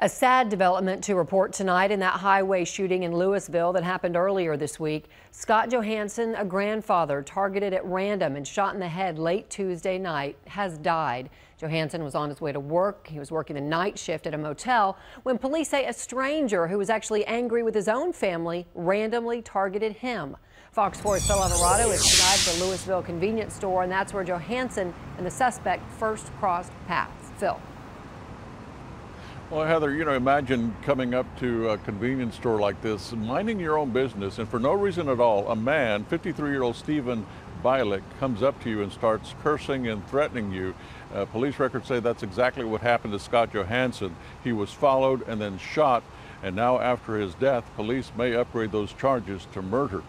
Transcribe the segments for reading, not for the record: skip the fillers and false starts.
A sad development to report tonight in that highway shooting in Lewisville that happened earlier this week. Scott Johansson, a grandfather targeted at random and shot in the head late Tuesday night, has died. Johansson was on his way to work. He was working the night shift at a motel when police say a stranger who was actually angry with his own family randomly targeted him. Fox 4's Phil Alvarado is tonight at the Lewisville convenience store, and that's where Johansson and the suspect first crossed paths. Phil. Well, Heather, imagine coming up to a convenience store like this, minding your own business, and for no reason at all, a man, 53-year-old Stephen Bialik, comes up to you and starts cursing and threatening you. Police records say that's exactly what happened to Scott Johansson. He was followed and then shot, and now after his death, police may upgrade those charges to murder.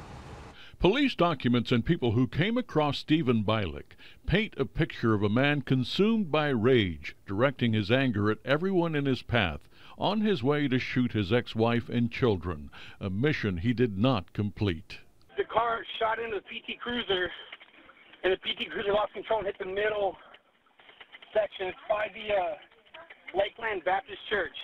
Police documents and people who came across Stephen Bialik paint a picture of a man consumed by rage, directing his anger at everyone in his path, on his way to shoot his ex-wife and children, a mission he did not complete. The car shot into the PT Cruiser, and the PT Cruiser lost control and hit the middle section. It's by the Lakeland Baptist Church.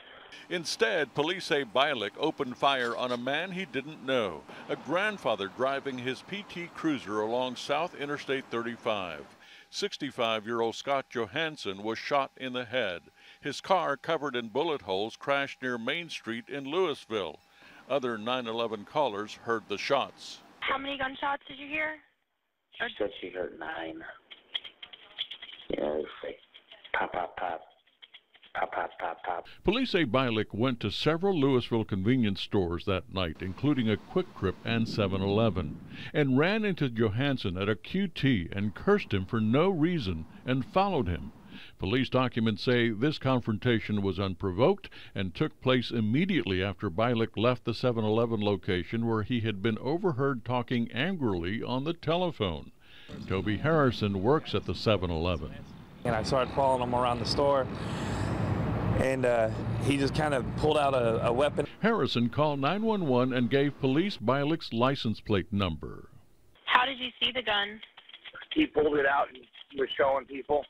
Instead, police say Bialik opened fire on a man he didn't know, a grandfather driving his PT Cruiser along South Interstate 35. 65-year-old Scott Johansson was shot in the head. His car, covered in bullet holes, crashed near Main Street in Lewisville. Other 911 callers heard the shots. How many gunshots did you hear? She said she heard 9. It was like pop, pop, pop. Pop, pop, pop, pop. Police say Bialik went to several Lewisville convenience stores that night, including a Quick Trip and 7-Eleven, and ran into Johansson at a QT and cursed him for no reason and followed him. Police documents say this confrontation was unprovoked and took place immediately after Bialik left the 7-Eleven location where he had been overheard talking angrily on the telephone. Toby Harrison works at the 7-Eleven. And I started following him around the store, and he just kind of pulled out a weapon. Harrison called 911 and gave police Bialik's license plate number. How did you see the gun? He pulled it out and was showing people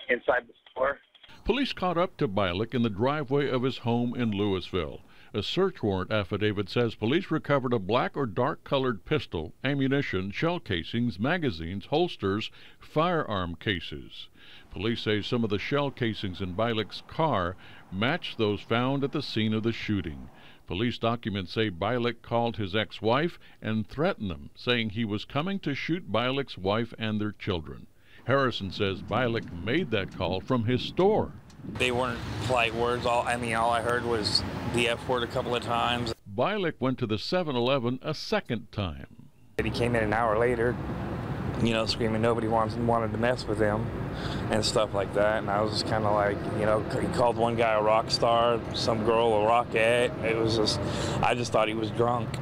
inside the store. Police caught up to Bialik in the driveway of his home in Lewisville. A search warrant affidavit says police recovered a black or dark-colored pistol, ammunition, shell casings, magazines, holsters, firearm cases. Police say some of the shell casings in Bialik's car match those found at the scene of the shooting. Police documents say Bialik called his ex-wife and threatened them, saying he was coming to shoot Bialik's wife and their children. Harrison says Bialik made that call from his store. They weren't polite words. All I heard was the F word a couple of times. Bialik went to the 7-Eleven a second time. He came in an hour later, screaming nobody wanted to mess with him and stuff like that. And I was just kind of like, he called one guy a rock star, some girl a rockette. I just thought he was drunk.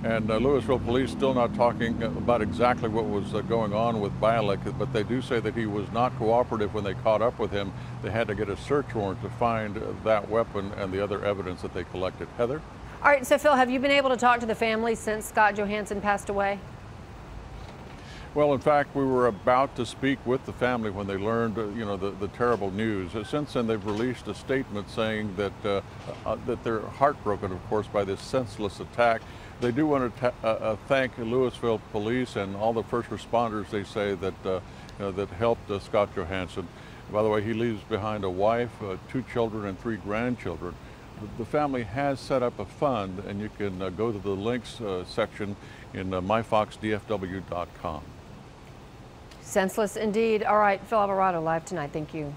And Lewisville police still not talking about exactly what was going on with Bialik, but they do say that he was not cooperative when they caught up with him. They had to get a search warrant to find that weapon and the other evidence that they collected. Heather? All right, so Phil, have you been able to talk to the family since Scott Johansson passed away? Well, in fact, we were about to speak with the family when they learned, the terrible news. Since then, they've released a statement saying that that they're heartbroken, of course, by this senseless attack. They do want to thank Lewisville police and all the first responders, they say, that that helped Scott Johansson. By the way, he leaves behind a wife, 2 children, and 3 grandchildren. The family has set up a fund, and you can go to the links section in myfoxdfw.com. Senseless indeed. All right, Phil Alvarado live tonight. Thank you.